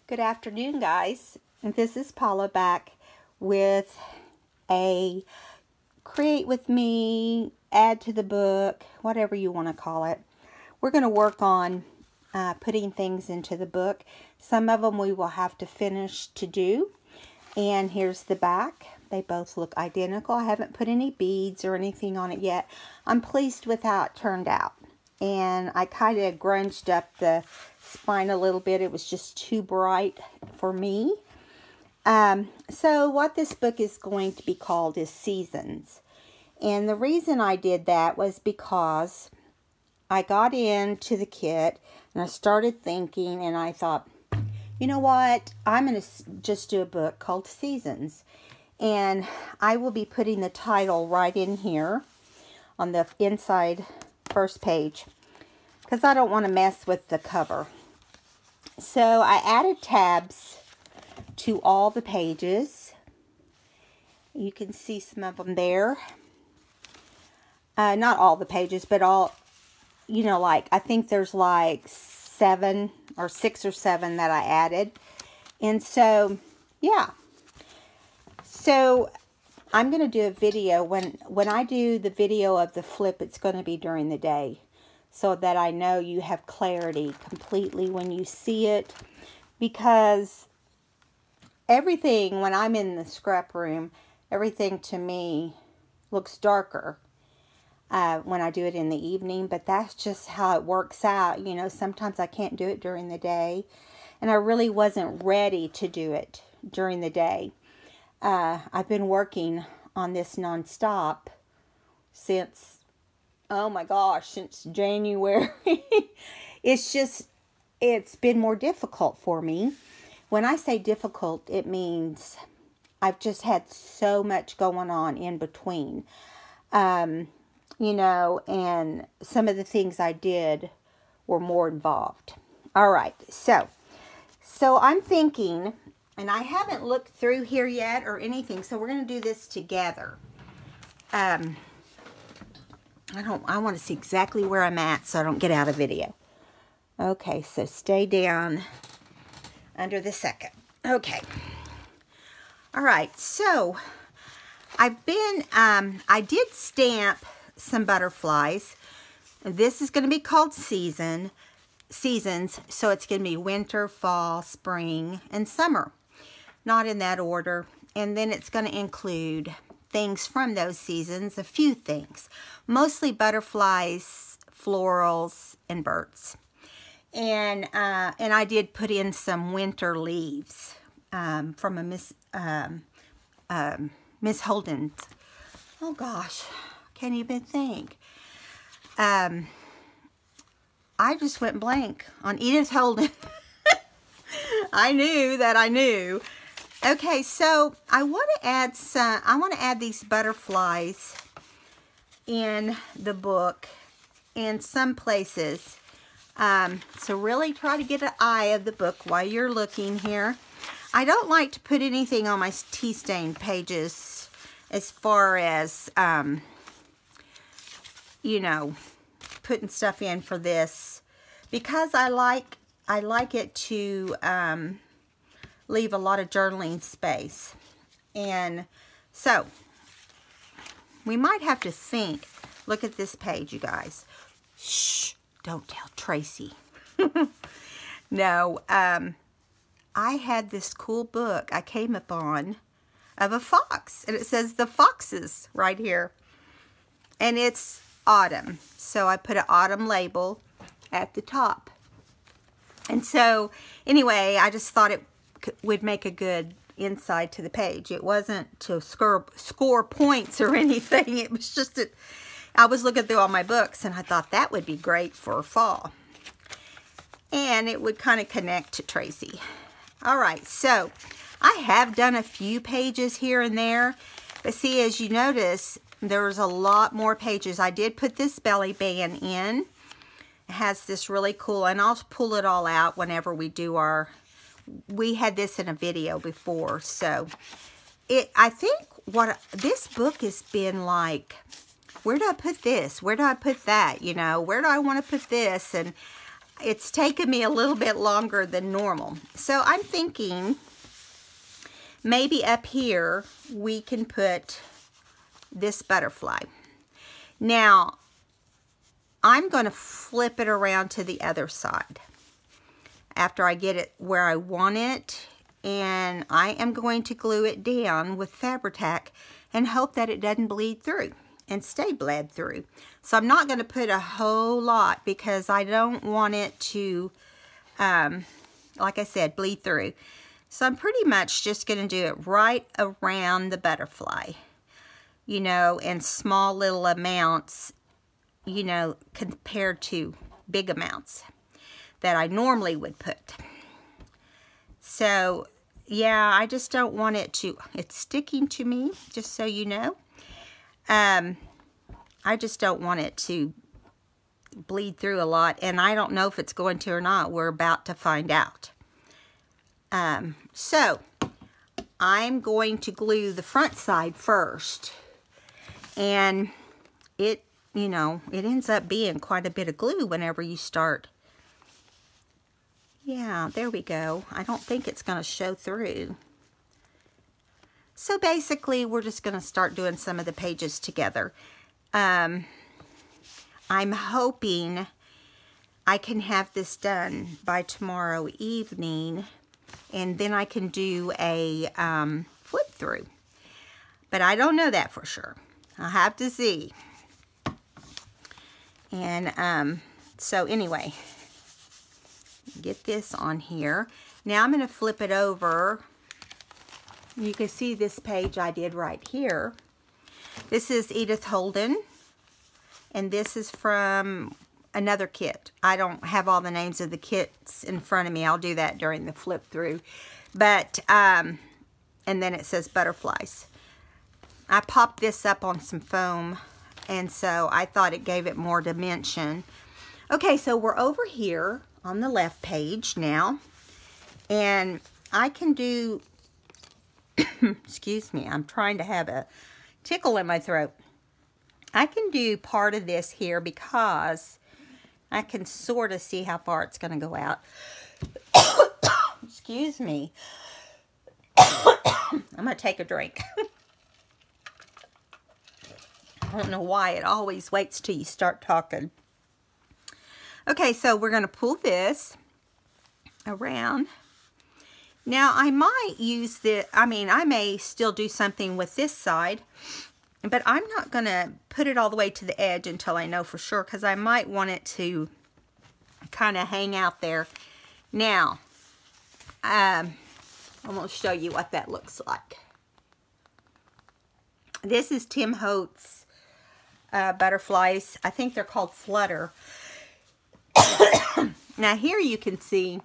Good afternoon, guys. This is Paula back with a create with me, add to the book, whatever you want to call it. We're going to work on putting things into the book. Some of them we will have to finish to do. And here's the back. They both look identical. I haven't put any beads or anything on it yet. I'm pleased with how it turned out. And I kind of grunged up the spine a little bit. It was just too bright for me. So what this book is going to be called is Seasons. And the reason I did that was because I got into the kit and I started thinking, and I thought, you know what? I'm going to just do a book called Seasons. And I will be putting the title right in here on the inside first page because I don't want to mess with the cover. So I added tabs to all the pages. You can see some of them there. Not all the pages, but all, you know, like I think there's like 6 or 7 that I added. And so, yeah. So I'm going to do a video. When I do the video of the flip, it's going to be during the day, so that I know you have clarity completely when you see it. Because everything, when I'm in the scrap room, everything to me looks darker when I do it in the evening. But that's just how it works out. You know, sometimes I can't do it during the day. And I really wasn't ready to do it during the day. I've been working on this nonstop since, oh my gosh, since January. It's been more difficult for me. When I say difficult, it means I've just had so much going on in between. You know, and some of the things I did were more involved. All right, so I'm thinking, and I haven't looked through here yet or anything, so we're going to do this together. I want to see exactly where I'm at so I don't get out of video. Okay, so stay down under the second. Okay. All right, so I did stamp some butterflies. This is going to be called Seasons, so it's going to be winter, fall, spring, and summer. Not in that order. And then it's going to include things from those seasons, a few things. Mostly butterflies, florals, and birds. And I did put in some winter leaves from a Miss Holden's. Oh gosh, can't even think. I just went blank on Edith Holden. I knew. Okay, so I want to add these butterflies in the book in some places. So really try to get an eye of the book while you're looking here. I don't like to put anything on my tea stain pages as far as, you know, putting stuff in for this, because I like it to leave a lot of journaling space. And so we might have to think. Look at this page, you guys. Shh, don't tell Tracie. No, I had this cool book I came upon of a fox, and it says The Foxes right here, and it's autumn, so I put an autumn label at the top. And so anyway, I just thought it would make a good inside to the page. It wasn't to score points or anything. It was just that I was looking through all my books and I thought that would be great for fall. And it would kind of connect to Tracie. All right, so I have done a few pages here and there. But see, as you notice, there's a lot more pages. I did put this belly band in. It has this really cool, and I'll pull it all out whenever we do we had this in a video before. So I think this book has been like, where do I put this? Where do I put that? You know, where do I want to put this? And it's taken me a little bit longer than normal. So I'm thinking maybe up here we can put this butterfly. Now, I'm going to flip it around to the other side after I get it where I want it, and I am going to glue it down with Fabri-Tac and hope that it doesn't bleed through and stay bled through. So I'm not going to put a whole lot because I don't want it to, like I said, bleed through. So I'm pretty much just going to do it right around the butterfly, you know, in small little amounts, you know, compared to big amounts that I normally would put. So, yeah, I just don't want it to, it's sticking to me, just so you know. I just don't want it to bleed through a lot, and I don't know if it's going to or not. We're about to find out. So, I'm going to glue the front side first, and it, you know, it ends up being quite a bit of glue whenever you start. Yeah, there we go. I don't think it's going to show through. So basically, we're just going to start doing some of the pages together. I'm hoping I can have this done by tomorrow evening, and then I can do a flip through. But I don't know that for sure. I'll have to see. And so anyway, get this on here. Now I'm going to flip it over. You can see this page I did right here. This is Edith Holden, and this is from another kit. I don't have all the names of the kits in front of me. I'll do that during the flip through. But, and then it says butterflies. I popped this up on some foam, and so I thought it gave it more dimension. Okay, so we're over here on the left page now, and I can do, excuse me, I'm trying to have a tickle in my throat. I can do part of this here because I can sort of see how far it's going to go out. Excuse me. I'm going to take a drink. I don't know why it always waits till you start talking. Okay, so we're going to pull this around. Now, I might use the, I may still do something with this side, but I'm not going to put it all the way to the edge until I know for sure, because I might want it to kind of hang out there. Now, I'm going to show you what that looks like. This is Tim Holtz butterflies. I think they're called Flutter. Now, here you can see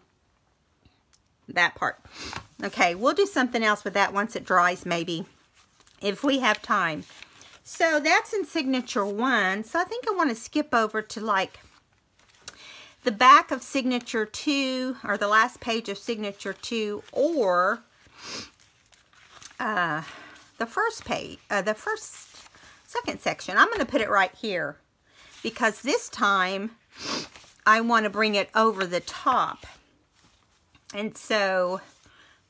that part. Okay, we'll do something else with that once it dries, maybe, if we have time. So that's in Signature 1. So I think I want to skip over to like the back of Signature 2, or the last page of Signature 2, or the first page, second section. I'm going to put it right here because this time I want to bring it over the top. And so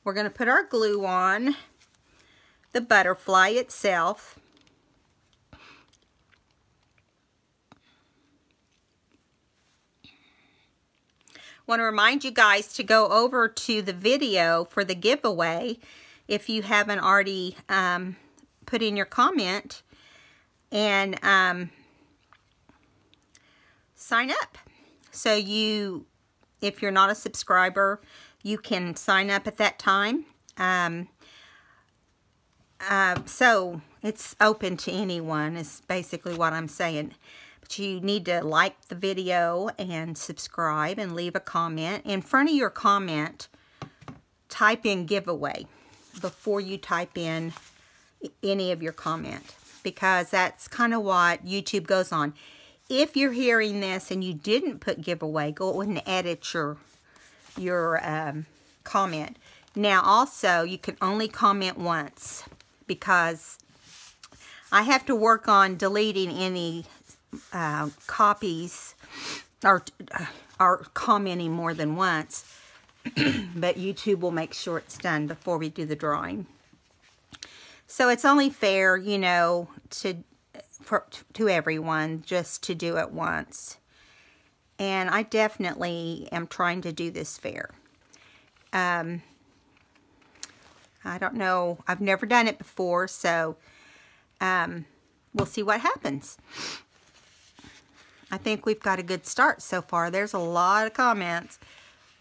we're going to put our glue on the butterfly itself. Want to remind you guys to go over to the video for the giveaway if you haven't already put in your comment, and sign up. So if you're not a subscriber, you can sign up at that time. So it's open to anyone is basically what I'm saying. But you need to like the video and subscribe and leave a comment. In front of your comment, type in giveaway before you type in any of your comment, because that's kind of what YouTube goes on. If you're hearing this and you didn't put giveaway, go and edit your comment. Now also, you can only comment once, because I have to work on deleting any copies are commenting more than once. But YouTube will make sure it's done before we do the drawing. So it's only fair, you know, to everyone just to do it once. And I definitely am trying to do this fair. I don't know. I've never done it before, so we'll see what happens. I think we've got a good start so far. There's a lot of comments.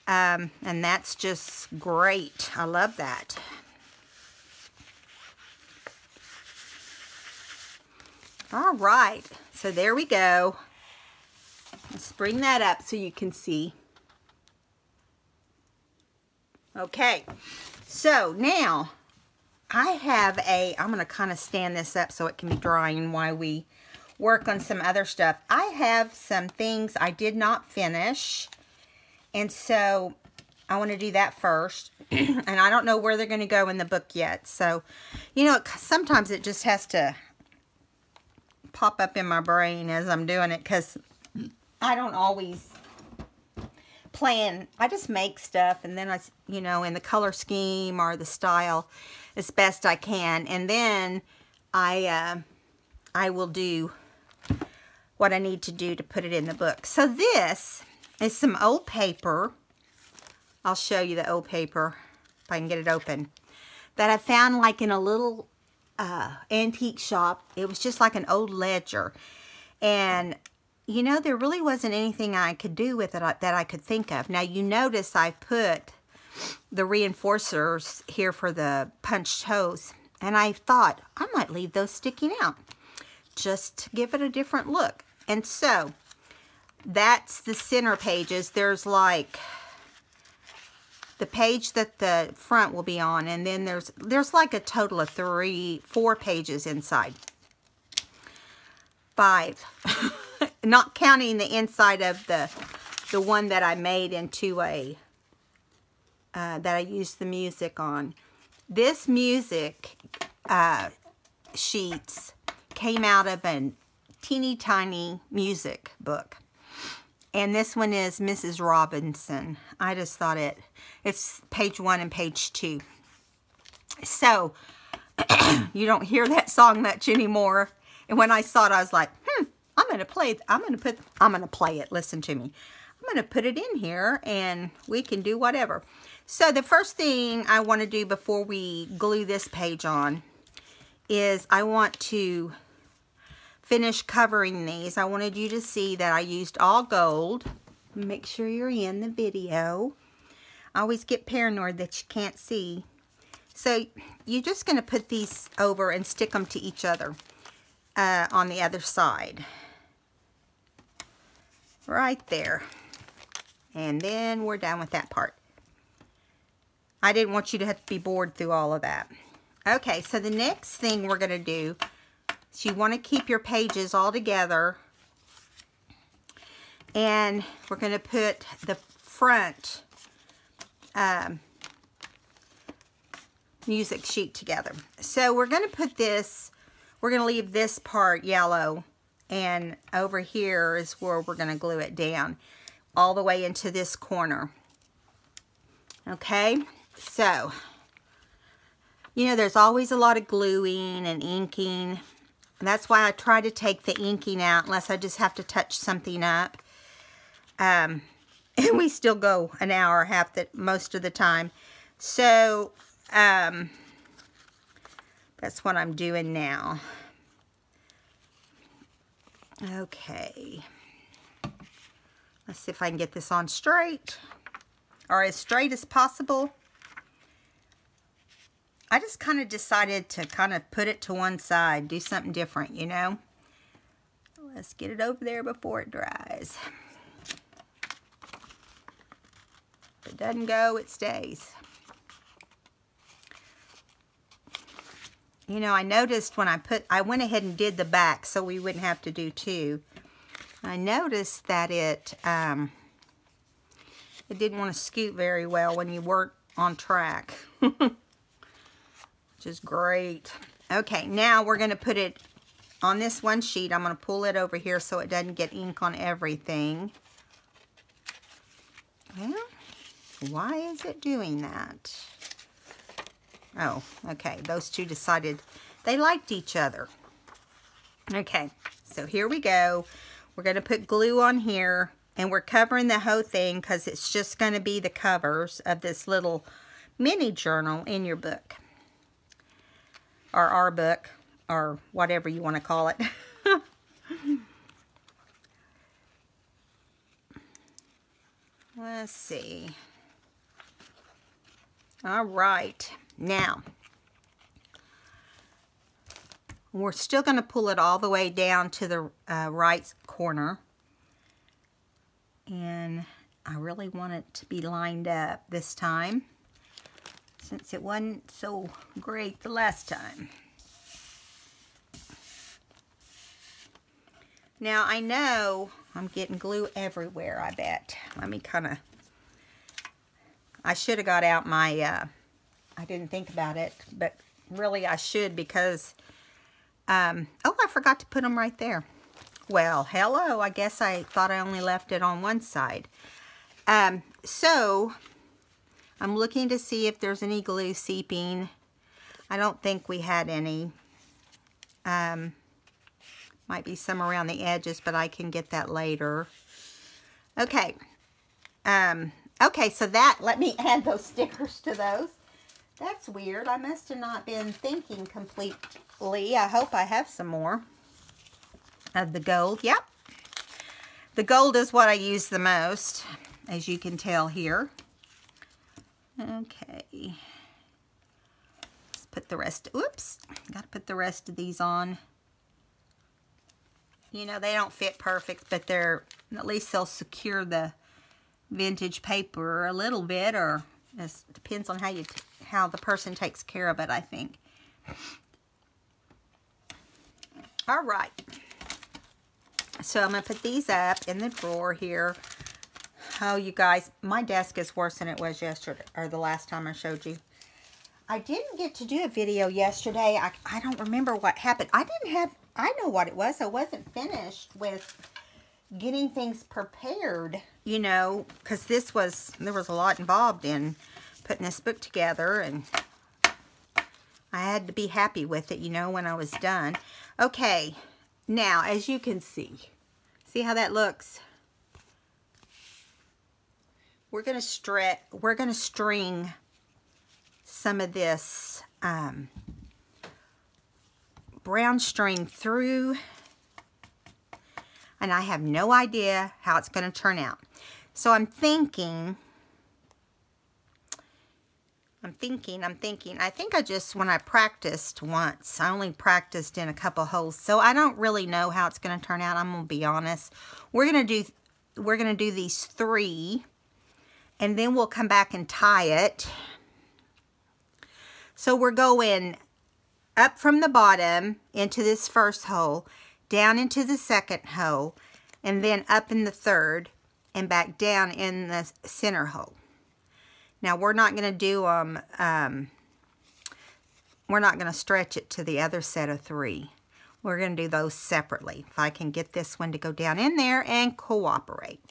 And that's just great. I love that. All right. So there we go. Let's bring that up so you can see. Okay. So now I have I'm going to kind of stand this up so it can be drying while we work on some other stuff. I have some things I did not finish. And so I want to do that first. And I don't know where they're going to go in the book yet. So, you know, sometimes it just has to pop up in my brain as I'm doing it. Because I don't always plan. I just make stuff. And then you know, in the color scheme or the style as best I can. And then I will do what I need to do to put it in the book. So this is some old paper. I'll show you the old paper if I can get it open. That I found like in a little antique shop. It was just like an old ledger. And, you know, there really wasn't anything I could do with it that I could think of. Now, you notice I put the reinforcers here for the punched holes. And I thought I might leave those sticking out just to give it a different look. And so that's the center pages. There's like the page that the front will be on, and then there's like a total of 4 pages inside. 5. Not counting the inside of the one that I made into a that I used the music on. This music sheets came out of a teeny tiny music book. And this one is Mrs. Robinson. I just thought it's page 1 and page 2. So, you don't hear that song much anymore. And when I saw it, I was like, I'm going to play it. Listen to me. I'm going to put it in here and we can do whatever. So, the first thing I want to do before we glue this page on is I want to finish covering these. I wanted you to see that I used all gold. Make sure you're in the video. I always get paranoid that you can't see. So you're just going to put these over and stick them to each other on the other side. Right there. And then we're done with that part. I didn't want you to have to be bored through all of that. Okay, so the next thing we're going to do, so you want to keep your pages all together, and we're going to put the front music sheet together. So we're going to put this, we're going to leave this part yellow, and over here is where we're going to glue it down all the way into this corner. Okay, so you know there's always a lot of gluing and inking. And that's why I try to take the inking out unless I just have to touch something up. And we still go an hour, half most of the time. So, that's what I'm doing now. Okay. Let's see if I can get this on straight. Or as straight as possible. I just kind of decided to kind of put it to one side, do something different, you know. Let's get it over there before it dries. If it doesn't go, it stays. You know, I noticed when I went ahead and did the back so we wouldn't have to do 2. I noticed that it didn't want to scoot very well when you weren't on track. Which is great. Okay, now we're going to put it on this one sheet. I'm going to pull it over here so it doesn't get ink on everything. Well, why is it doing that? Oh, okay. Those two decided they liked each other. Okay, so here we go. We're going to put glue on here, and we're covering the whole thing because it's just going to be the covers of this little mini journal in your book. Or our book, or whatever you want to call it. Let's see. All right, now we're still going to pull it all the way down to the right corner, and I really want it to be lined up this time since it wasn't so great the last time. Now I know I'm getting glue everywhere, I bet. Let me kind of, I should have got out my, I didn't think about it, but really I should because, oh, I forgot to put them right there. Well, hello, I guess I thought I only left it on one side. So, I'm looking to see if there's any glue seeping. I don't think we had any. Might be some around the edges, but I can get that later. Okay. Okay, so that, let me add those stickers to those. That's weird. I must have not been thinking completely. I hope I have some more of the gold. Yep. The gold is what I use the most, as you can tell here. Okay. Let's put the rest, oops, got to put the rest of these on. You know, they don't fit perfect, but they're, at least they'll secure the vintage paper a little bit, or it depends on how the person takes care of it, I think. All right. So I'm going to put these up in the drawer here. Oh, you guys, my desk is worse than it was yesterday, or the last time I showed you. I didn't get to do a video yesterday. I don't remember what happened. I know what it was. I wasn't finished with getting things prepared, you know, because there was a lot involved in putting this book together, and I had to be happy with it, you know, when I was done. Okay, now, as you can see how that looks? We're going to string some of this brown string through, and I have no idea how it's going to turn out. So I'm thinking, I think I just, when I practiced once, I only practiced in a couple holes, so I don't really know how it's going to turn out. I'm going to be honest. We're going to do these 3, and then we'll come back and tie it. So we're going up from the bottom into this first hole, down into the second hole, and then up in the third, and back down in the center hole. Now we're not going to do them, we're not going to stretch it to the other set of 3. We're going to do those separately. If I can get this one to go down in there and cooperate.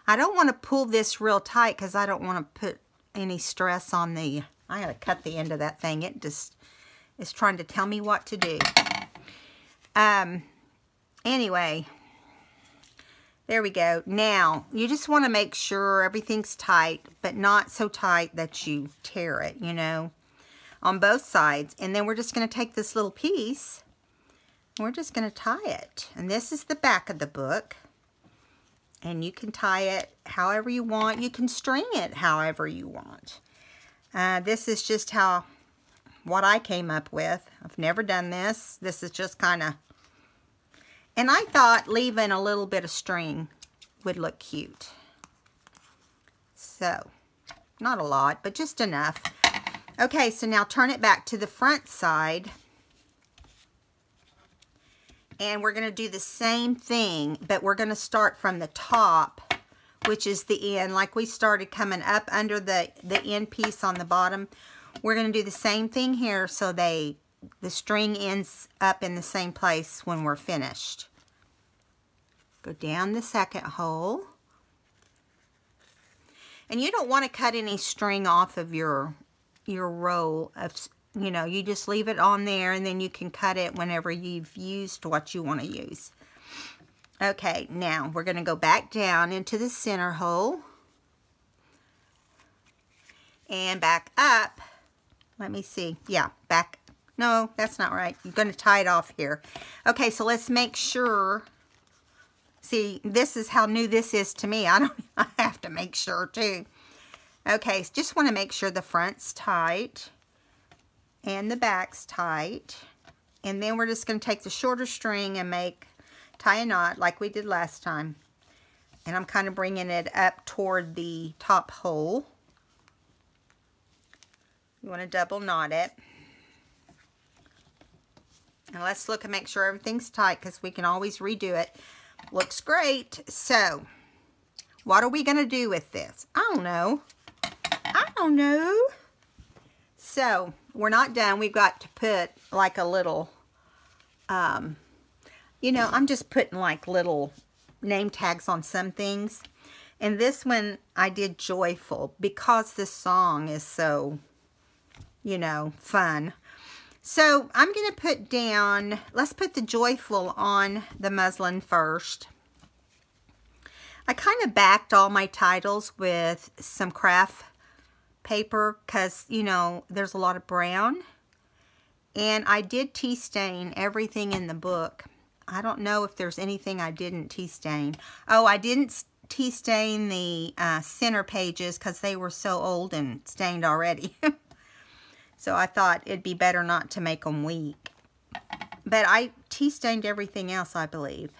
I don't want to pull this real tight because I don't want to put any stress on the, I got to cut the end of that thing. It just is trying to tell me what to do. Anyway, there we go. Now, you just want to make sure everything's tight, but not so tight that you tear it, you know, on both sides. And then we're just going to take this little piece, and we're just going to tie it. And this is the back of the book. And you can tie it however you want. You can string it however you want. This is just what I came up with. I've never done this. This is just kind of, and I thought leaving a little bit of string would look cute. So, not a lot, but just enough. Okay, so now turn it back to the front side. And we're going to do the same thing, but we're going to start from the top, which is the end. Like we started coming up under the end piece on the bottom. We're going to do the same thing here so the string ends up in the same place when we're finished. Go down the second hole. And you don't want to cut any string off of your roll of, you know, you just leave it on there and then you can cut it whenever you've used what you want to use. Okay, now we're going to go back down into the center hole and back up. Let me see. Yeah, back. No, that's not right. You're going to tie it off here. Okay, so let's make sure. See, this is how new this is to me. I have to make sure too. Okay, so just want to make sure the front's tight and the back's tight. And then we're just going to take the shorter string and tie a knot like we did last time. And I'm kind of bringing it up toward the top hole. You want to double knot it. And let's look and make sure everything's tight because we can always redo it. Looks great. So, what are we going to do with this? I don't know. So, we're not done. We've got to put like a little, you know, I'm just putting like little name tags on some things. And this one I did joyful because this song is so, you know, fun. So I'm going to put down, let's put the joyful on the muslin first. I kind of backed all my titles with some craft paper because, you know, there's a lot of brown. And I did tea stain everything in the book. I don't know if there's anything I didn't tea stain. Oh, I didn't tea stain the center pages because they were so old and stained already. So I thought it'd be better not to make them weak. But I tea stained everything else, I believe.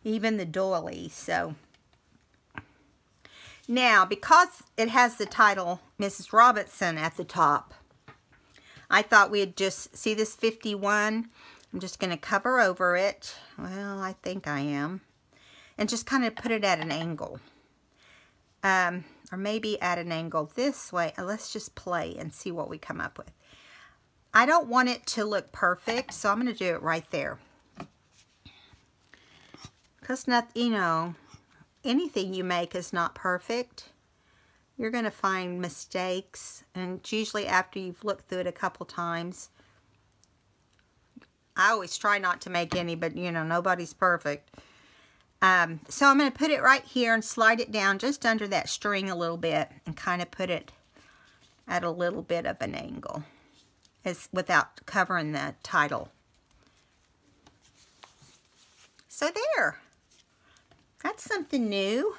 Even the doily, so. Now, because it has the title Mrs. Robinson at the top, I thought we'd just, see this 51? I'm just going to cover over it. Well, I think I am. And just kind of put it at an angle. Or maybe at an angle this way. Let's just play and see what we come up with. I don't want it to look perfect, so I'm going to do it right there. Because, you know, anything you make is not perfect. You're going to find mistakes, and it's usually after you've looked through it a couple times. I always try not to make any, but, you know, nobody's perfect. So I'm going to put it right here and slide it down just under that string a little bit and kind of put it at a little bit of an angle without covering the title. So there. That's something new.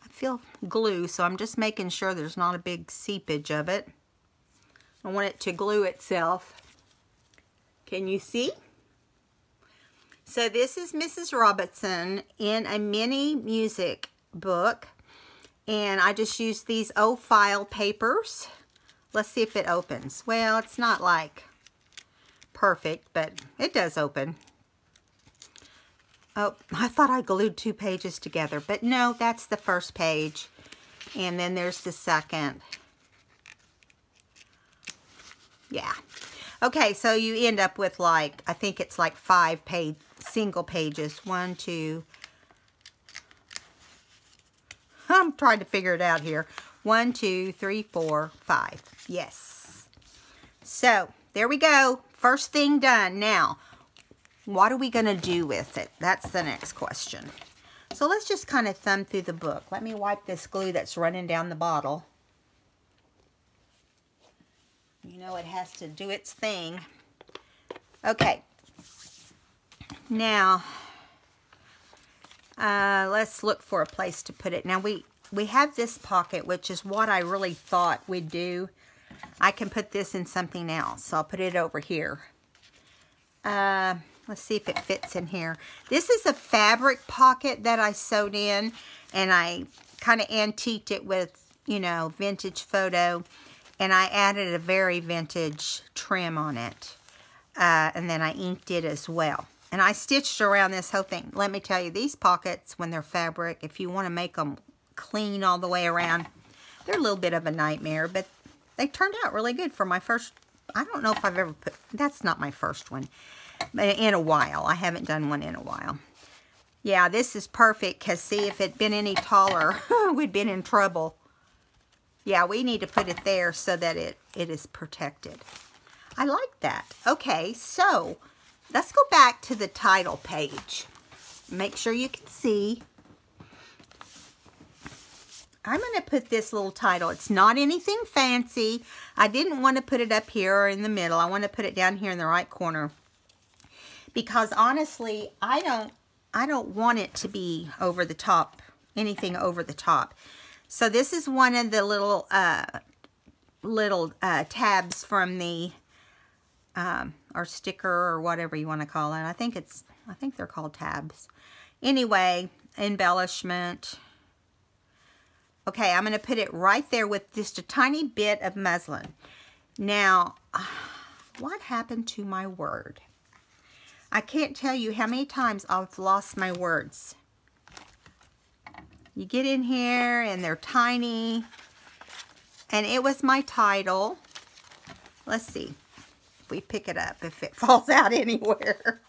I feel glue, so I'm just making sure there's not a big seepage of it. I want it to glue itself. Can you see? So this is Mrs. Robinson in a mini music book. And I just used these old file papers. Let's see if it opens. Well, it's not like perfect, but it does open. Oh, I thought I glued 2 pages together, but no, that's the first page. And then there's the second. Yeah. Okay, so you end up with like, I think it's like 5 single pages. 1, 2. I'm trying to figure it out here. 1, 2, 3, 4, 5. Yes. So, there we go. First thing done. Now, what are we going to do with it? That's the next question. So, let's just kind of thumb through the book. Let me wipe this glue that's running down the bottle. You know, it has to do its thing. Okay. Now, let's look for a place to put it. Now, we have this pocket, which is what I really thought we'd do. I can put this in something else. So I'll put it over here. Let's see if it fits in here. This is a fabric pocket that I sewed in, and I kind of antiqued it with, you know, vintage photo. And I added a very vintage trim on it. And then I inked it as well. And I stitched around this whole thing. Let me tell you, these pockets, when they're fabric, if you want to make them clean all the way around, they're a little bit of a nightmare. But they turned out really good for my first, I don't know if I've ever put, that's not my first one. But in a while. I haven't done one in a while. Yeah, this is perfect because see, if it'd been any taller, we'd been in trouble. Yeah, we need to put it there so that it is protected. I like that. Okay, so let's go back to the title page. Make sure you can see. I'm going to put this little title. It's not anything fancy. I didn't want to put it up here or in the middle. I want to put it down here in the right corner. Because honestly, I don't want it to be over the top, anything over the top. So this is one of the little tabs from the or sticker or whatever you want to call it. I think they're called tabs. Anyway, embellishment. Okay, I'm going to put it right there with just a tiny bit of muslin. Now, what happened to my word? I can't tell you how many times I've lost my words. You get in here and they're tiny. And it was my title. Let's see if we pick it up, if it falls out anywhere.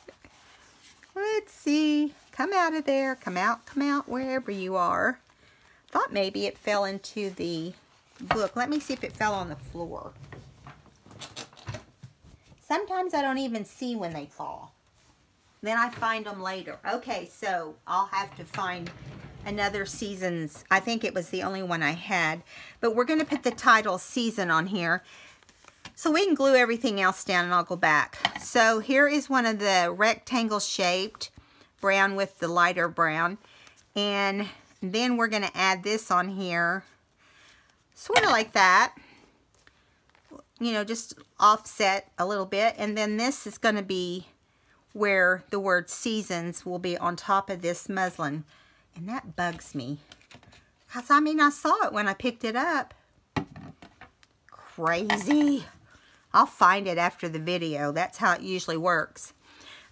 Let's see. Come out of there. Come out, wherever you are. Thought maybe it fell into the book. Let me see if it fell on the floor. Sometimes I don't even see when they fall. Then I find them later. Okay, so I'll have to find another Seasons. I think it was the only one I had. But we're going to put the title Season on here. So we can glue everything else down and I'll go back. So here is one of the rectangle shaped brown with the lighter brown. And then we're going to add this on here. Sort of like that. You know, just offset a little bit. And then this is going to be where the word Seasons will be on top of this muslin. And that bugs me. Because, I mean, I saw it when I picked it up. Crazy. I'll find it after the video. That's how it usually works.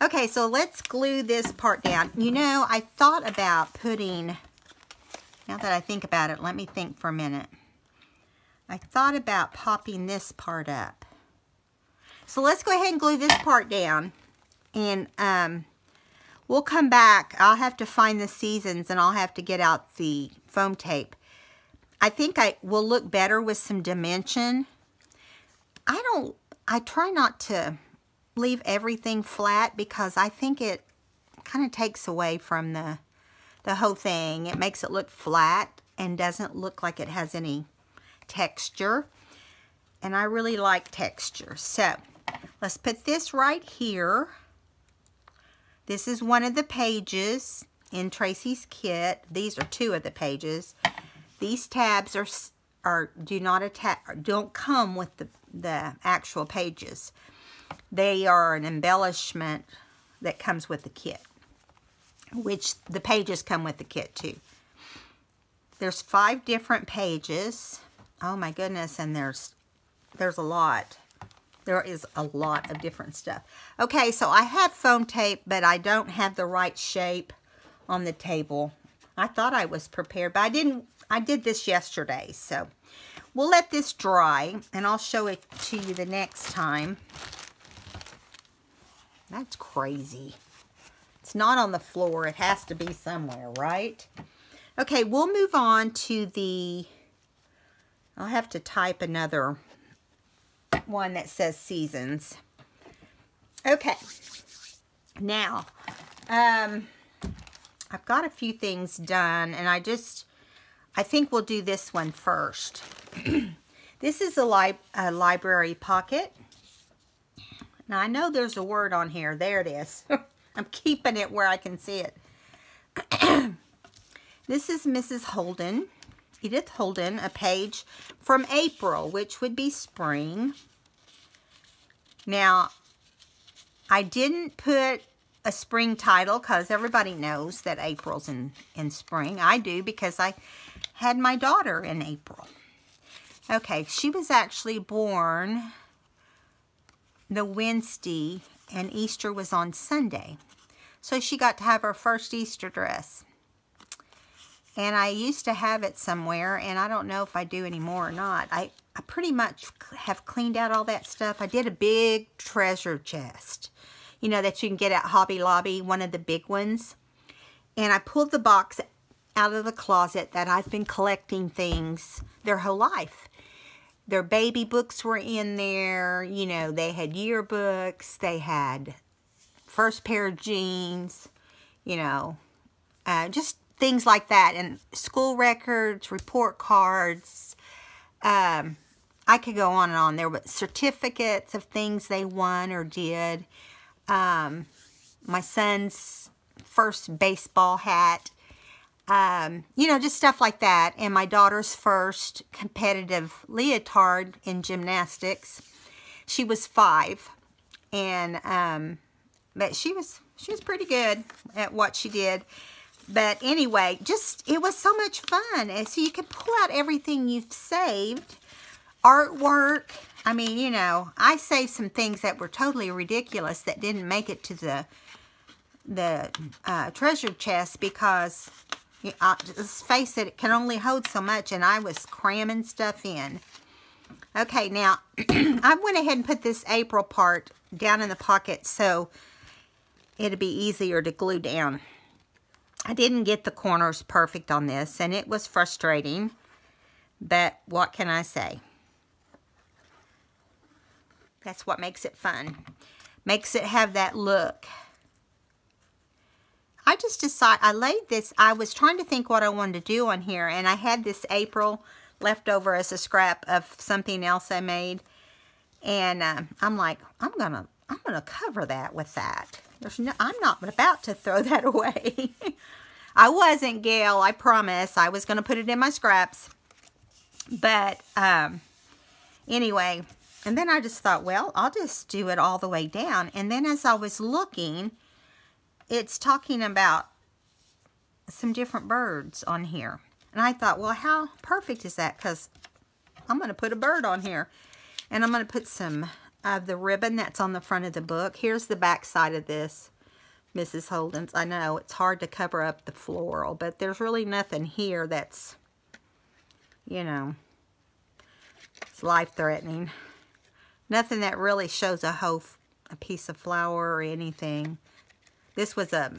Okay, so let's glue this part down. You know, I thought about putting, now that I think about it, let me think for a minute. I thought about popping this part up. So let's go ahead and glue this part down. And we'll come back. I'll have to find the Seasons and I'll have to get out the foam tape. I think I will look better with some dimension. I try not to leave everything flat because I think it kind of takes away from the whole thing. It makes it look flat and doesn't look like it has any texture. And I really like texture. So let's put this right here. This is one of the pages in Tracie's kit. These are two of the pages. These tabs don't come with the actual pages. They are an embellishment that comes with the kit, which the pages come with the kit too. There's 5 different pages. Oh my goodness, and there's a lot. There is a lot of different stuff. Okay, so I have foam tape, but I don't have the right shape on the table. I thought I was prepared, but I didn't. I did this yesterday, so we'll let this dry, and I'll show it to you the next time. That's crazy. It's not on the floor. It has to be somewhere, right? Okay, we'll move on to the... I'll have to type another one that says Seasons. Okay. Now, I've got a few things done, and I think we'll do this one first. This is a library pocket. Now, I know there's a word on here. There it is. I'm keeping it where I can see it. This is Mrs. Holden, Edith Holden, a page from April, which would be spring. Now, I didn't put a spring title because everybody knows that April's in spring. I do because I had my daughter in April. Okay, she was actually born the Wednesday, and Easter was on Sunday. So she got to have her first Easter dress. And I used to have it somewhere, and I don't know if I do anymore or not. I pretty much have cleaned out all that stuff. I did a big treasure chest, you know, that you can get at Hobby Lobby, one of the big ones. And I pulled the box out of the closet that I've been collecting things their whole life. Their baby books were in there. You know, they had yearbooks. They had first pair of jeans. You know, just things like that. And school records, report cards. I could go on and on. There were certificates of things they won or did. My son's first baseball hat. You know, just stuff like that. And my daughter's first competitive leotard in gymnastics. She was 5. And, but she was pretty good at what she did. But anyway, it was so much fun. And so you could pull out everything you've saved. Artwork. I mean, you know, I saved some things that were totally ridiculous that didn't make it to the treasure chest because, let's face it, it can only hold so much, and I was cramming stuff in. Okay, now, I went ahead and put this April part down in the pocket so it'd be easier to glue down. I didn't get the corners perfect on this, and it was frustrating, but what can I say? That's what makes it fun. Makes it have that look. I just decided, I laid this, I was trying to think what I wanted to do on here, and I had this April left over as a scrap of something else I made, and I'm like, I'm gonna cover that with that. I'm not about to throw that away. I wasn't, Gail, I promise. I was gonna put it in my scraps, but anyway. And then I just thought, well, I'll just do it all the way down. And then as I was looking, it's talking about some different birds on here. And I thought, well, how perfect is that? Because I'm going to put a bird on here. And I'm going to put some of the ribbon that's on the front of the book. Here's the back side of this, Mrs. Holden's. I know it's hard to cover up the floral, but there's really nothing here that's, you know, it's life-threatening. Nothing that really shows a piece of flower or anything. This was a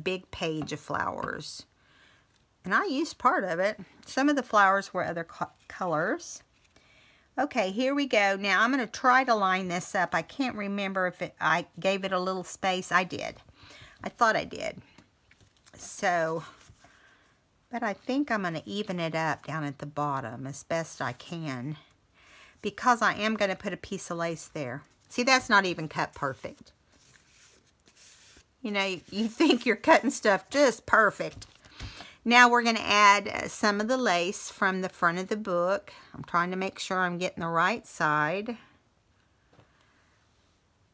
big page of flowers. And I used part of it. Some of the flowers were other colors. Okay, here we go. Now I'm going to try to line this up. I can't remember if I gave it a little space. I did. I thought I did. So, but I think I'm going to even it up down at the bottom as best I can. Because I am going to put a piece of lace there. See, that's not even cut perfect. You know, you think you're cutting stuff just perfect. Now we're going to add some of the lace from the front of the book. I'm trying to make sure I'm getting the right side.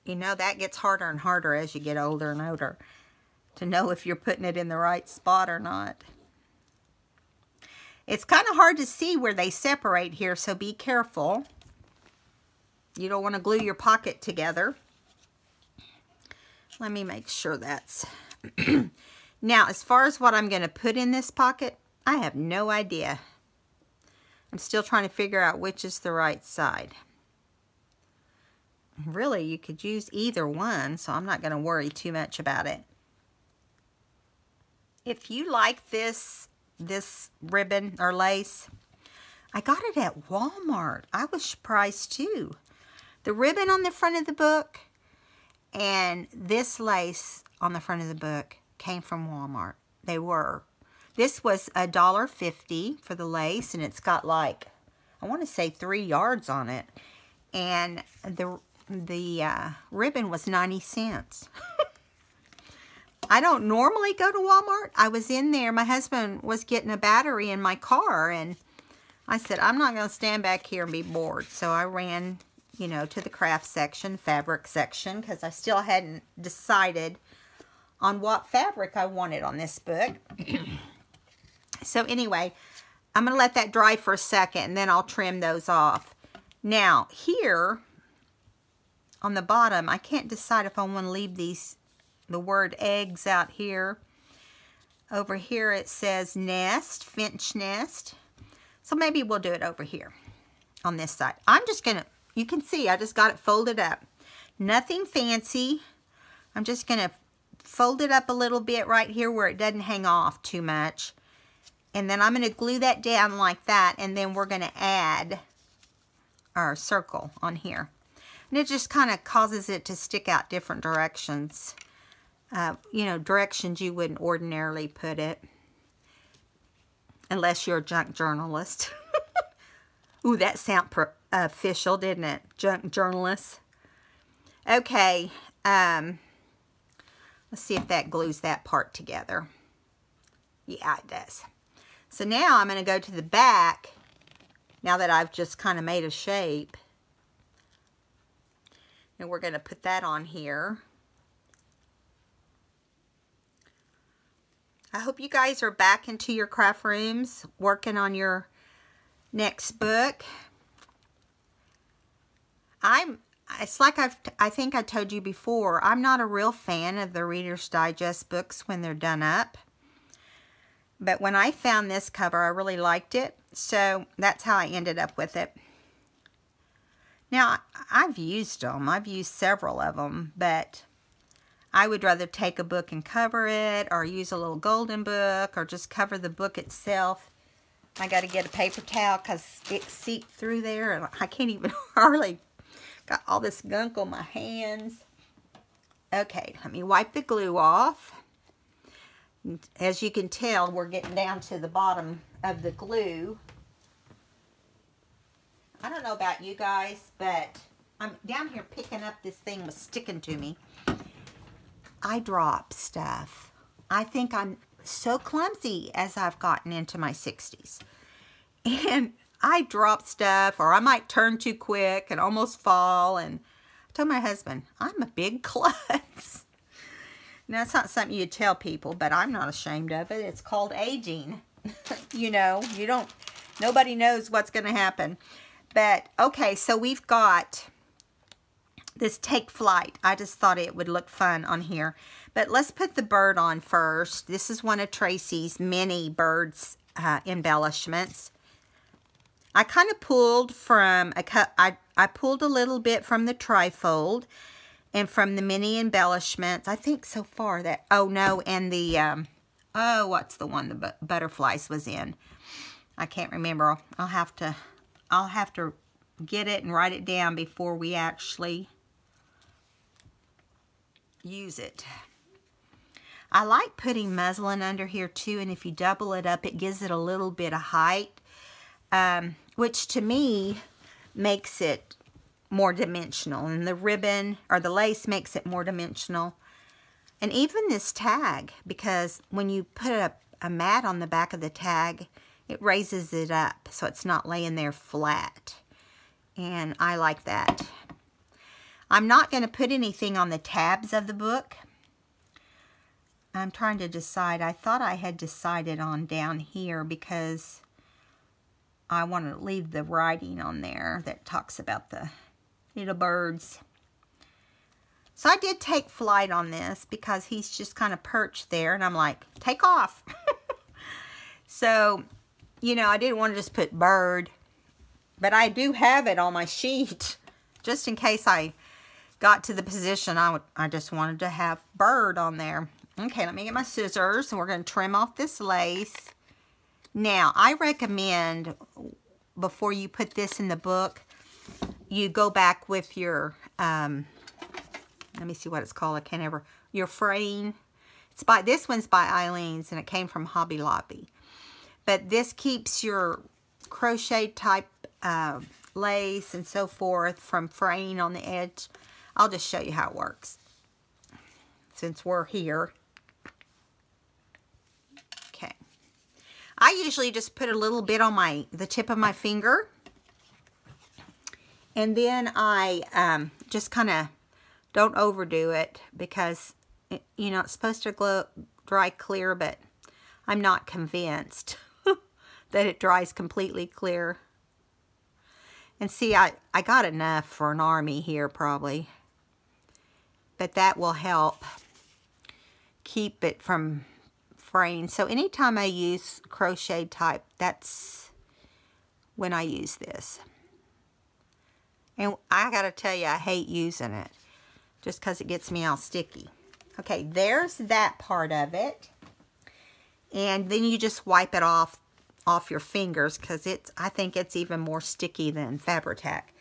You know, that gets harder and harder as you get older and older to know if you're putting it in the right spot or not. It's kind of hard to see where they separate here, so be careful. You don't want to glue your pocket together. Let me make sure that's... Now, as far as what I'm going to put in this pocket, I have no idea. I'm still trying to figure out which is the right side. Really, you could use either one, so I'm not going to worry too much about it. If you like this ribbon or lace, I got it at Walmart. I was surprised too. The ribbon on the front of the book and this lace on the front of the book came from Walmart. They were. This was $1.50 for the lace, and it's got like, I want to say 3 yards on it. And the ribbon was 90 cents. I don't normally go to Walmart. I was in there. My husband was getting a battery in my car, and I said, I'm not going to stand back here and be bored. So I ran, you know, to the craft section, fabric section, because I still hadn't decided on what fabric I wanted on this book. So anyway, I'm going to let that dry for a second, and then I'll trim those off. Now, here on the bottom, I can't decide if I want to leave the word eggs out here. Over here it says nest, finch nest. So maybe we'll do it over here on this side. I'm just going to, you can see I just got it folded up. Nothing fancy. I'm just going to fold it up a little bit right here where it doesn't hang off too much. And then I'm going to glue that down like that, and then we're going to add our circle on here. And it just kind of causes it to stick out different directions. You know, directions you wouldn't ordinarily put it. Unless you're a junk journalist. Ooh, that sounded official, didn't it? Junk journalist. Okay. Let's see if that glues that part together. Yeah, it does. So now I'm going to go to the back. Now that I've just kind of made a shape. And we're going to put that on here. I hope you guys are back into your craft rooms, working on your next book. It's like I think I told you before, I'm not a real fan of the Reader's Digest books when they're done up. But when I found this cover, I really liked it. So that's how I ended up with it. Now, I've used them. I've used several of them, but I would rather take a book and cover it, or use a little golden book, or just cover the book itself. I got to get a paper towel because it seeped through there, and I can't even hardly, got all this gunk on my hands. Okay, let me wipe the glue off. As you can tell, we're getting down to the bottom of the glue. I don't know about you guys, but I'm down here picking up this thing was sticking to me. I drop stuff. I think I'm so clumsy as I've gotten into my 60s. And I drop stuff, or I might turn too quick and almost fall. And I told my husband, I'm a big klutz. Now, it's not something you tell people, but I'm not ashamed of it. It's called aging. You know, nobody knows what's going to happen. But, okay, so we've got this Take Flight. I just thought it would look fun on here. But let's put the bird on first. This is one of Tracie's mini birds embellishments. I kind of pulled from I pulled a little bit from the trifold and from the mini embellishments. I think so far that, oh no, and the, what's the one the butterflies was in? I can't remember. I'll have to get it and write it down before we actually use it. I like putting muslin under here too, and if you double it up, it gives it a little bit of height, which to me makes it more dimensional, and the ribbon or the lace makes it more dimensional. And even this tag, because when you put a mat on the back of the tag, it raises it up so it's not laying there flat, and I like that. I'm not going to put anything on the tabs of the book. I'm trying to decide. I thought I had decided on down here because I want to leave the writing on there that talks about the little birds. So I did Take Flight on this because he's just kind of perched there, and I'm like, take off. So, you know, I didn't want to just put bird, but I do have it on my sheet just in case I got to the position I just wanted to have bird on there. Okay, let me get my scissors, and we're going to trim off this lace. Now, I recommend before you put this in the book, you go back with your, let me see what it's called. I can't ever, your fraying. This one's by Eileen's, and it came from Hobby Lobby. But this keeps your crochet type lace and so forth from fraying on the edge. I'll just show you how it works since we're here. Okay. I usually just put a little bit on the tip of my finger. And then I just kind of don't overdo it because, you know, it's supposed to dry clear, but I'm not convinced that it dries completely clear. And see, I got enough for an army here probably. But that will help keep it from fraying. So anytime I use crochet type, that's when I use this. And I gotta tell you, I hate using it just because it gets me all sticky. Okay, there's that part of it. And then you just wipe it off your fingers, because I think it's even more sticky than Fabri-Tac.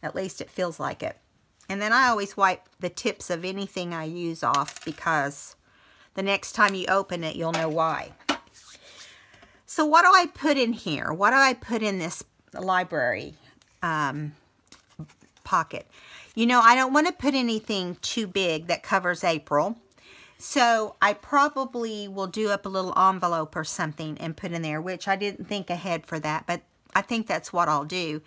At least it feels like it. And then I always wipe the tips of anything I use off, because the next time you open it, you'll know why. So what do I put in here? What do I put in this library pocket? You know, I don't want to put anything too big that covers April. So I probably will do up a little envelope or something and put in there, which I didn't think ahead for that, but I think that's what I'll do.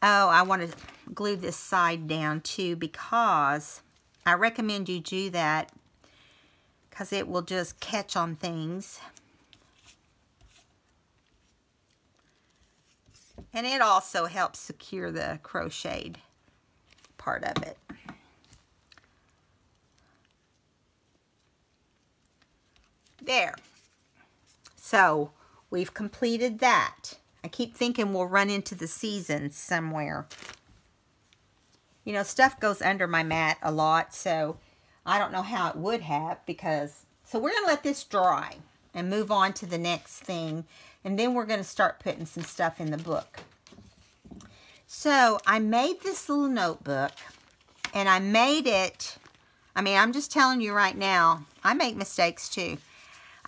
Oh, I want to glue this side down too, because I recommend you do that, because it will just catch on things. And it also helps secure the crocheted part of it. There. So we've completed that. I keep thinking we'll run into the seasons somewhere. You know, stuff goes under my mat a lot, so I don't know how it would have, because... So we're going to let this dry and move on to the next thing, and then we're going to start putting some stuff in the book. So I made this little notebook, and I made it... I mean, I'm just telling you right now, I make mistakes too.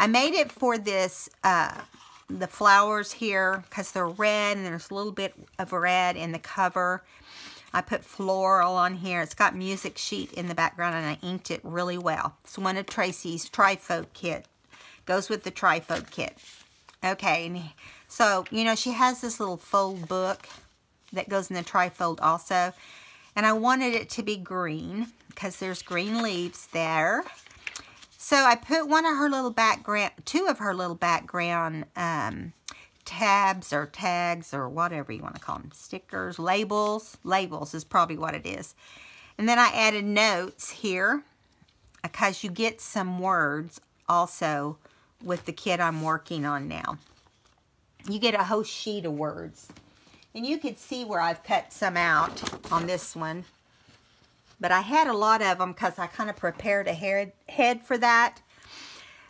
I made it for this, the flowers here, because they're red, and there's a little bit of red in the cover. I put floral on here. It's got music sheet in the background, and I inked it really well. It's one of Tracie's trifold kit. Goes with the trifold kit. Okay, and so, you know, she has this little fold book that goes in the trifold also. And I wanted it to be green, because there's green leaves there. So I put one of her little background, two of her little background tabs or tags or whatever you want to call them. Stickers, labels. Labels is probably what it is. And then I added notes here, because you get some words also with the kit I'm working on now. You get a whole sheet of words. And you could see where I've cut some out on this one. But I had a lot of them, because I kind of prepared ahead for that.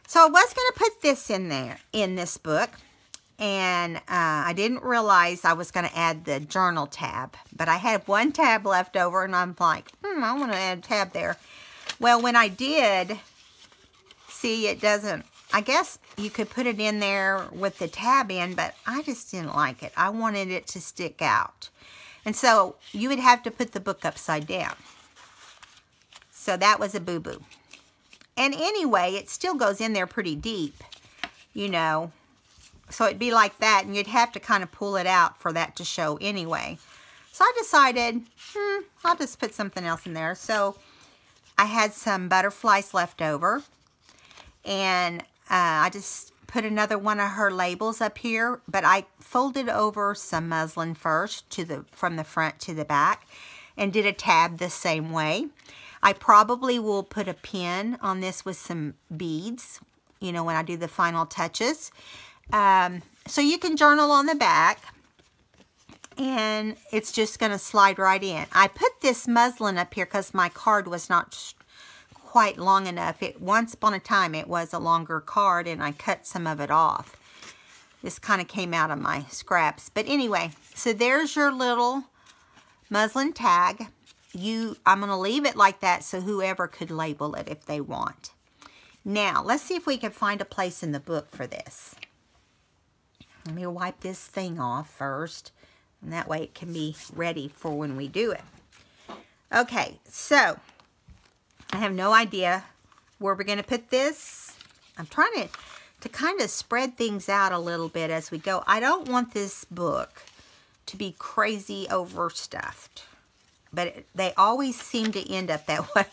So I was going to put this in there, in this book. And I didn't realize I was going to add the journal tab. But I had one tab left over, and I'm like, I want to add a tab there. Well, when I did, see, it doesn't... I guess you could put it in there with the tab in, but I just didn't like it. I wanted it to stick out. And so you would have to put the book upside down. So that was a boo-boo. And anyway, it still goes in there pretty deep, you know. So it'd be like that, and you'd have to kind of pull it out for that to show anyway. So I decided, I'll just put something else in there. So I had some butterflies left over, and I just put another one of her labels up here, but I folded over some muslin first from the front to the back, and did a tab the same way. I probably will put a pin on this with some beads, you know, when I do the final touches. So you can journal on the back, and it's just going to slide right in. I put this muslin up here because my card was not quite long enough. Once upon a time, it was a longer card, and I cut some of it off. This kind of came out of my scraps. But anyway, so there's your little muslin tag. I'm going to leave it like that so whoever could label it if they want. Now, let's see if we can find a place in the book for this. Let me wipe this thing off first, and that way it can be ready for when we do it. Okay, so I have no idea where we're going to put this. I'm trying to kind of spread things out a little bit as we go. I don't want this book to be crazy overstuffed, but they always seem to end up that way.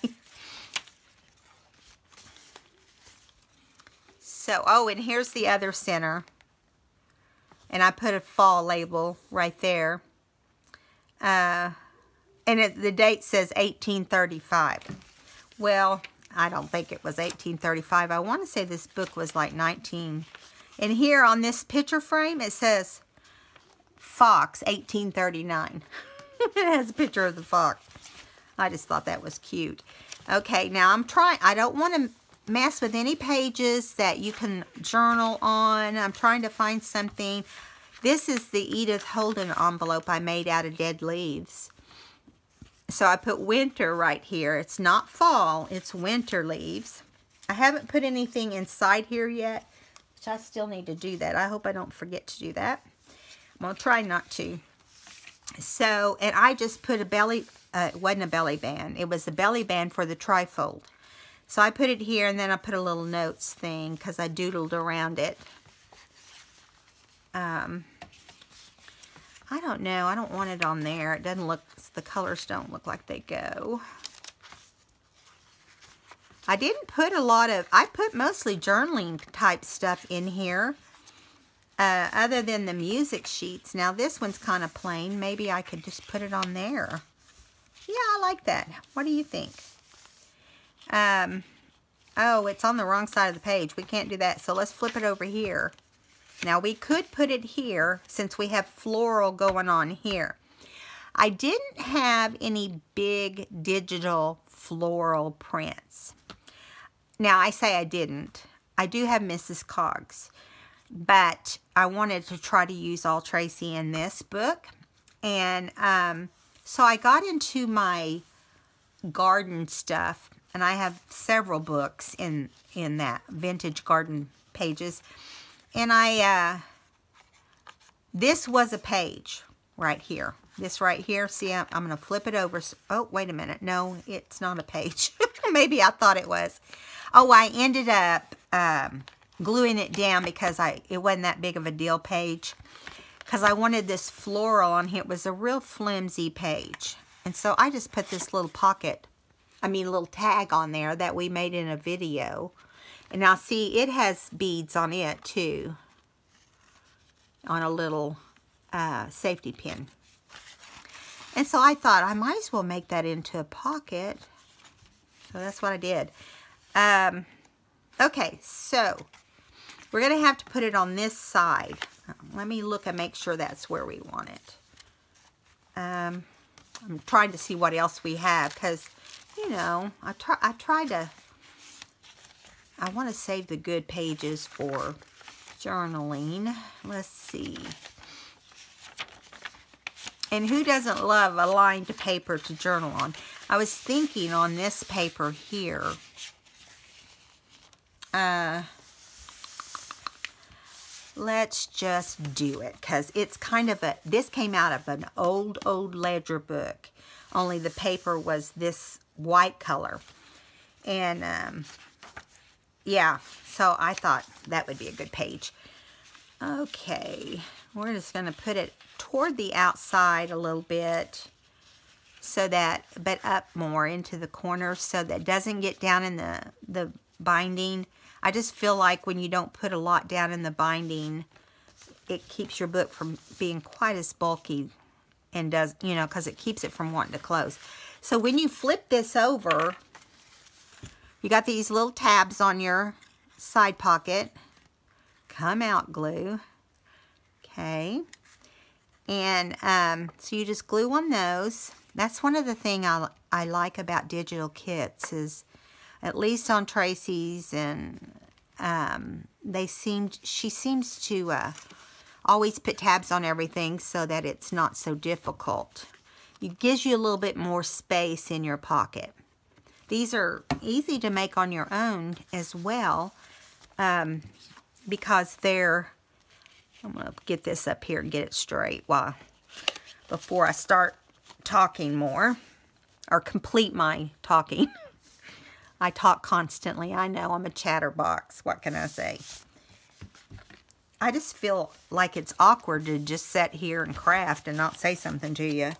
So, oh, and here's the other center. And I put a fall label right there. And the date says 1835. Well, I don't think it was 1835. I want to say this book was like 19. And here on this picture frame, it says Fox 1839. It has a picture of the fox. I just thought that was cute. Okay, now I don't want to mess with any pages that you can journal on. I'm trying to find something. This is the Edith Holden envelope I made out of dead leaves. So I put winter right here. It's not fall, it's winter leaves. I haven't put anything inside here yet, which I still need to do that. I hope I don't forget to do that. I'm going to try not to. So, and I just put a belly, it wasn't a belly band. It was a belly band for the trifold. So I put it here, and then I put a little notes thing because I doodled around it. I don't know. I don't want it on there. It doesn't look, the colors don't look like they go. I didn't put a lot of, I put mostly journaling type stuff in here. Other than the music sheets. Now this one's kind of plain. Maybe I could just put it on there. Yeah, I like that. What do you think? Oh, it's on the wrong side of the page. We can't do that. So let's flip it over here. Now we could put it here since we have floral going on here. I didn't have any big digital floral prints. Now I say I didn't. I do have Mrs. Coggs. But I wanted to try to use all Tracie in this book. And so I got into my garden stuff. And I have several books in that vintage garden pages. And this was a page right here. This right here. See, I'm going to flip it over. Oh, wait a minute. No, it's not a page. Maybe I thought it was. Oh, I ended up gluing it down because it wasn't that big of a deal page. Because I wanted this floral on here. It was a real flimsy page. And so I just put this little little tag on there that we made in a video. And now see, it has beads on it too. On a little safety pin. And so I thought I might as well make that into a pocket. So that's what I did. Okay, so we're going to have to put it on this side. Let me look and make sure that's where we want it. I'm trying to see what else we have because, you know, I want to save the good pages for journaling. Let's see. And who doesn't love a lined paper to journal on? I was thinking on this paper here. Let's just do it because it's kind of this came out of an old ledger book. Only the paper was this white color. And, yeah, so I thought that would be a good page. Okay, we're just going to put it toward the outside a little bit. So that, but up more into the corners so that it doesn't get down in the binding. I just feel like when you don't put a lot down in the binding, it keeps your book from being quite as bulky and does, you know, because it keeps it from wanting to close. So when you flip this over, you got these little tabs on your side pocket. Come out glue. Okay. And so you just glue on those. That's one of the things I like about digital kits is, at least on Tracie's, and she seems to always put tabs on everything so that it's not so difficult. It gives you a little bit more space in your pocket. These are easy to make on your own as well because they're, I'm going to get this up here and get it straight before I start talking more or complete my talking. I talk constantly. I know I'm a chatterbox. What can I say? I just feel like it's awkward to just sit here and craft and not say something to you.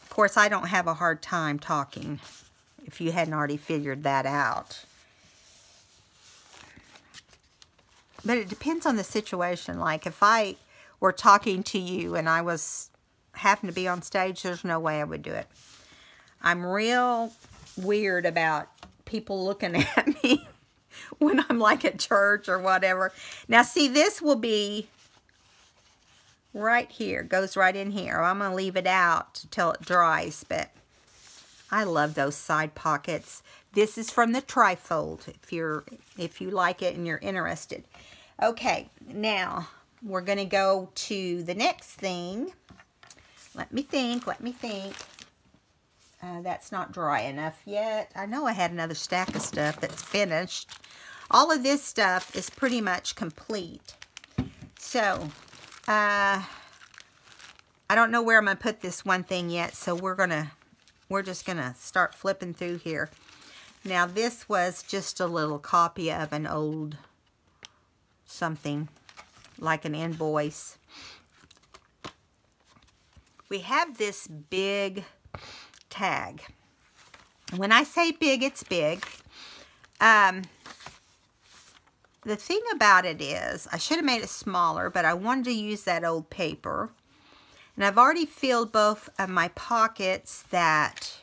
Of course, I don't have a hard time talking, if you hadn't already figured that out. But it depends on the situation. Like if I were talking to you and I was having to be on stage, there's no way I would do it. I'm real weird about people looking at me when I'm like at church or whatever. Now see, this will be right here. Goes right in here. I'm going to leave it out until it dries, but I love those side pockets. This is from the trifold, if you like it and you're interested. Okay, now we're going to go to the next thing. Let me think. That's not dry enough yet. I know I had another stack of stuff that's finished. All of this stuff is pretty much complete. So, I don't know where I'm going to put this one thing yet, so we're just going to start flipping through here. Now, this was just a little copy of an old something, like an invoice. We have this big tag. When I say big, it's big. The thing about it is, I should have made it smaller, but I wanted to use that old paper. And I've already filled both of my pockets that,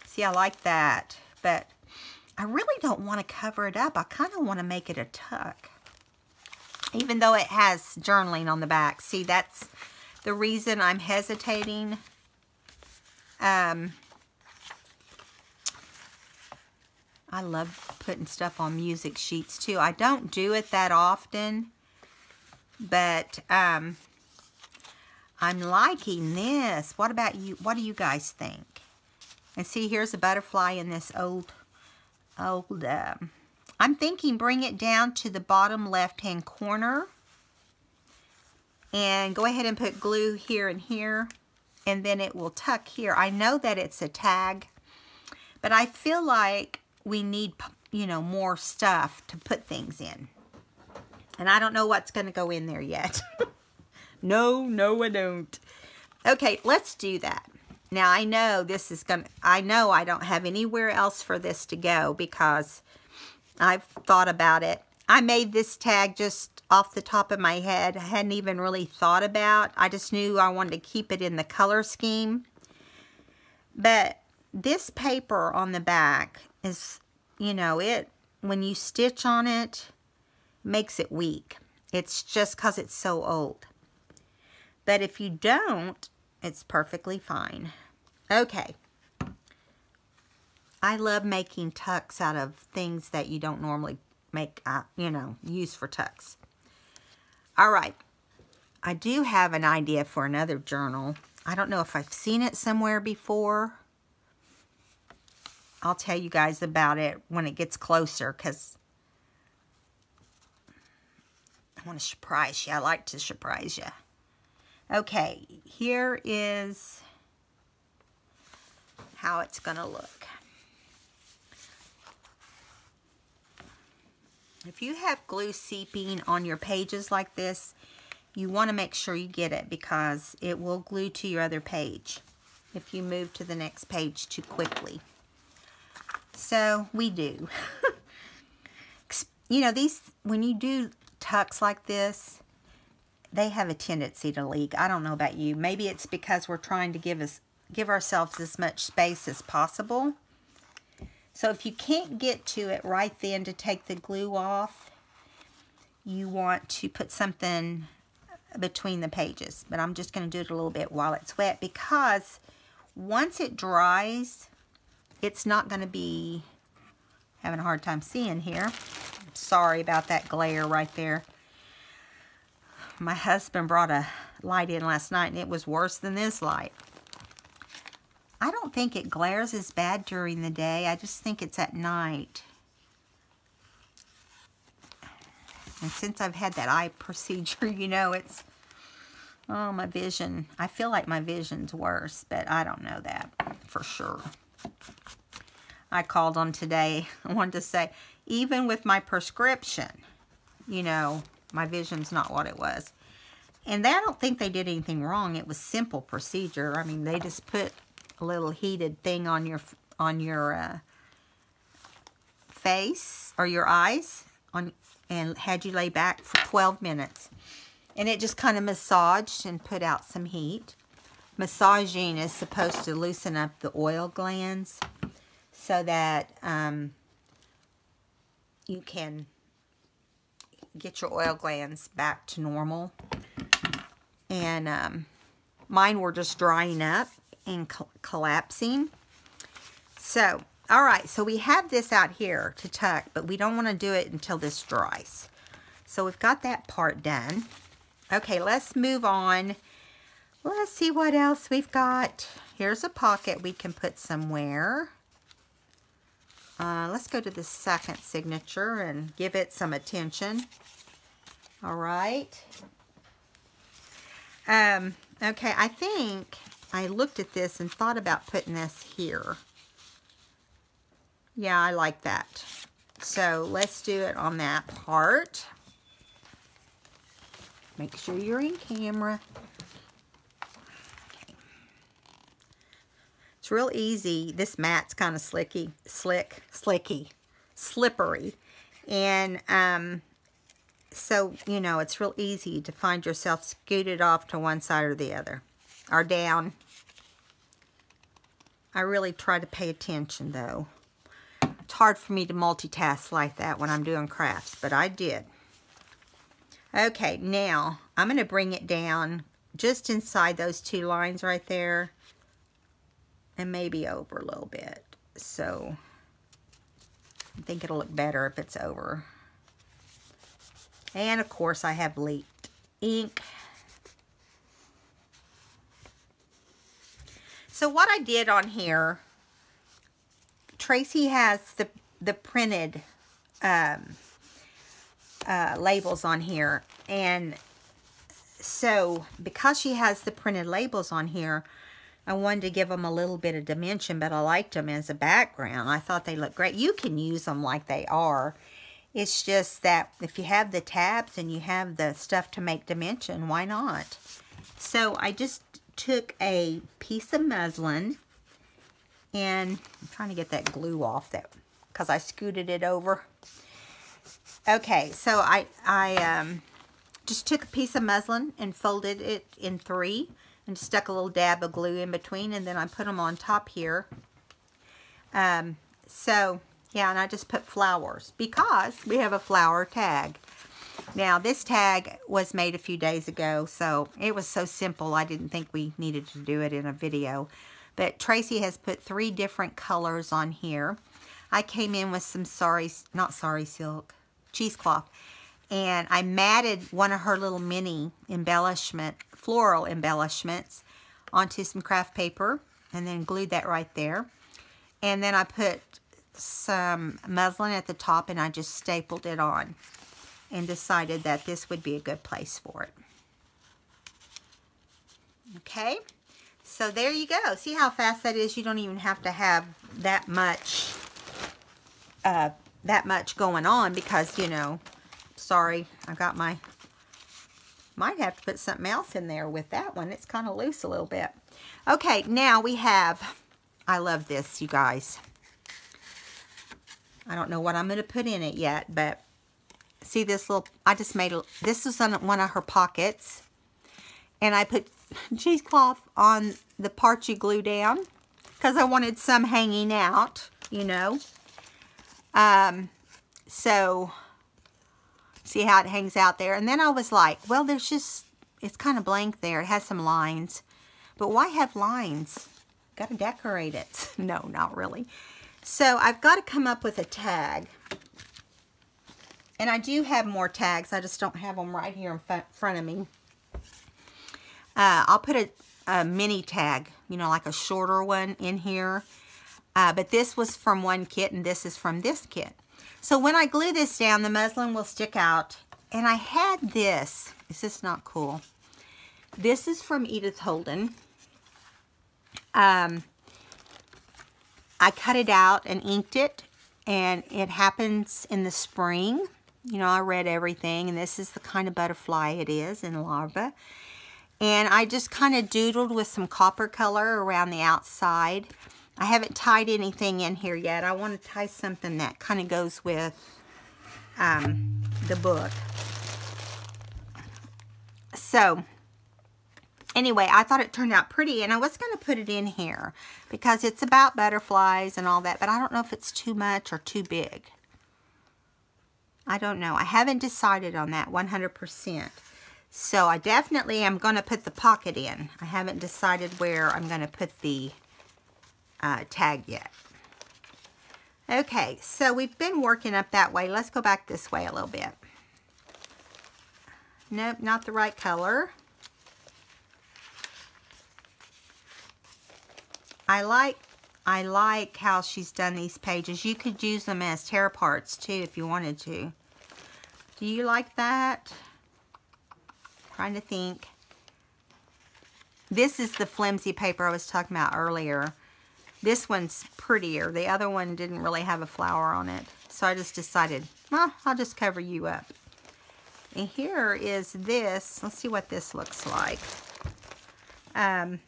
see, I like that, but I really don't want to cover it up. I kind of want to make it a tuck, even though it has journaling on the back. See, that's the reason I'm hesitating. I love putting stuff on music sheets too. I don't do it that often, but I'm liking this. What about you? What do you guys think? And see, here's a butterfly in this old, I'm thinking bring it down to the bottom left-hand corner. And go ahead and put glue here and here. And then it will tuck here. I know that it's a tag, but I feel like we need, you know, more stuff to put things in. And I don't know what's going to go in there yet. No, I don't. Okay, let's do that. Now, I know I know I don't have anywhere else for this to go because I've thought about it. I made this tag just off the top of my head. I hadn't even really thought about. I just knew I wanted to keep it in the color scheme. But this paper on the back is, you know, when you stitch on it, makes it weak. It's just because it's so old. But if you don't, it's perfectly fine. Okay. I love making tucks out of things that you don't normally make, you know, use for tucks. All right. I do have an idea for another journal. I don't know if I've seen it somewhere before. I'll tell you guys about it when it gets closer because I want to surprise you. I like to surprise you. Okay, here is how it's going to look. If you have glue seeping on your pages like this, you want to make sure you get it because it will glue to your other page if you move to the next page too quickly. So we do. You know, when you do tucks like this, they have a tendency to leak. I don't know about you. Maybe it's because we're trying to give ourselves as much space as possible. So if you can't get to it right then to take the glue off, you want to put something between the pages. But I'm just going to do it a little bit while it's wet because once it dries, it's not going to be having a hard time seeing here. Sorry about that glare right there. My husband brought a light in last night and it was worse than this light. I don't think it glares as bad during the day. I just think it's at night. And since I've had that eye procedure, you know, it's, oh, my vision. I feel like my vision's worse, but I don't know that for sure. I called on today. I wanted to say, even with my prescription, you know, my vision's not what it was. And I don't think they did anything wrong. It was simple procedure. I mean, they just put a little heated thing on your face or your eyes and had you lay back for 12 minutes. And it just kind of massaged and put out some heat. Massaging is supposed to loosen up the oil glands so that you can get your oil glands back to normal. And mine were just drying up and collapsing. So, all right, so we have this out here to tuck, but we don't want to do it until this dries. So we've got that part done. Okay, let's move on. Let's see what else we've got. Here's a pocket we can put somewhere. Let's go to the second signature and give it some attention. All right. Okay, I think I looked at this and thought about putting this here. Yeah, I like that. So let's do it on that part. Make sure you're in camera. Okay. It's real easy. This mat's kind of slippery. And so, you know, it's real easy to find yourself scooted off to one side or the other. Or down. I really try to pay attention, though. It's hard for me to multitask like that when I'm doing crafts, but I did. Okay, now I'm going to bring it down just inside those two lines right there. And maybe over a little bit. So, I think it'll look better if it's over. And of course, I have leaked ink. So what I did on here, Tracie has the printed labels on here. And so, because she has the printed labels on here, I wanted to give them a little bit of dimension, but I liked them as a background. I thought they looked great. You can use them like they are. It's just that if you have the tabs and you have the stuff to make dimension, why not? So I just took a piece of muslin, and I'm trying to get that glue off that because I scooted it over. Okay, so I just took a piece of muslin and folded it in 3 and stuck a little dab of glue in between, and then I put them on top here. So, yeah, and I just put flowers because we have a flower tag. Now, this tag was made a few days ago, so it was so simple I didn't think we needed to do it in a video. But Tracie has put 3 different colors on here. I came in with some silk, cheesecloth. And I matted one of her little mini floral embellishments onto some craft paper and then glued that right there. And then I put some muslin at the top and I just stapled it on and decided that this would be a good place for it. Okay, so there you go. See how fast that is? You don't even have to have that much going on because, you know, sorry, I got might have to put something else in there with that one. It's kind of loose a little bit. Okay, now we have, I love this, you guys. I don't know what I'm going to put in it yet, but see this little, this was on one of her pockets. And I put cheesecloth on the part you glue down because I wanted some hanging out, you know. So, see how it hangs out there. And then I was like, well, it's kind of blank there. It has some lines. But why have lines? Got to decorate it. No, not really. So I've got to come up with a tag. And I do have more tags. I just don't have them right here in front of me. I'll put a mini tag, you know, like a shorter one in here. But this was from one kit and this is from this kit. So when I glue this down, the muslin will stick out. And I had this. Is this not cool? This is from Edith Holden. I cut it out and inked it. And it happens in the spring. You know, I read everything. And this is the kind of butterfly it is in larva. And I just kind of doodled with some copper color around the outside. I haven't tied anything in here yet. I want to tie something that kind of goes with the book. So, anyway, I thought it turned out pretty, and I was going to put it in here because it's about butterflies and all that, but I don't know if it's too much or too big. I don't know. I haven't decided on that 100%. So I definitely am going to put the pocket in. I haven't decided where I'm going to put the tag yet. Okay, so we've been working up that way. Let's go back this way a little bit. Nope, not the right color. I like how she's done these pages. You could use them as tear parts too if you wanted to. Do you like that? Trying to think. This is the flimsy paper I was talking about earlier. This one's prettier. The other one didn't really have a flower on it. So I just decided, well, I'll just cover you up. And here is this. Let's see what this looks like. I'm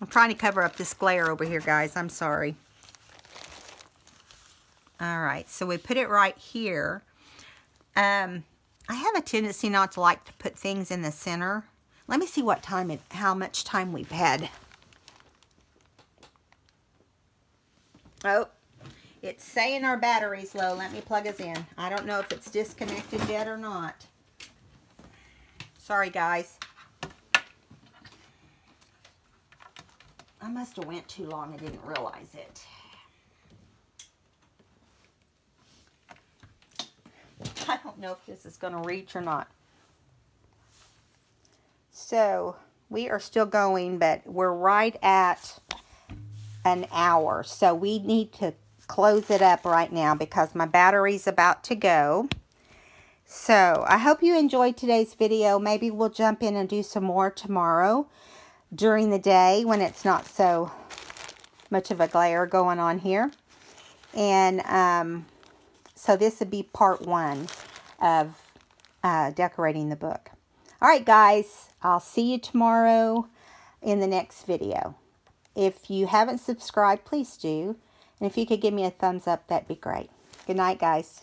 trying to cover up this glare over here, guys. I'm sorry. All right, so we put it right here. I have a tendency not to like to put things in the center. Let me see what time how much time we've had. Oh, it's saying our battery's low. Let me plug us in. I don't know if it's disconnected yet or not. Sorry, guys. I must have went too long. I didn't realize it. I don't know if this is going to reach or not. So, we are still going, but we're right at an hour. So, we need to close it up right now because my battery's about to go. So, I hope you enjoyed today's video. Maybe we'll jump in and do some more tomorrow during the day when it's not so much of a glare going on here. And so this would be part 1 of decorating the book. All right, guys, I'll see you tomorrow in the next video. If you haven't subscribed, please do. And if you could give me a thumbs up, that'd be great. Good night, guys.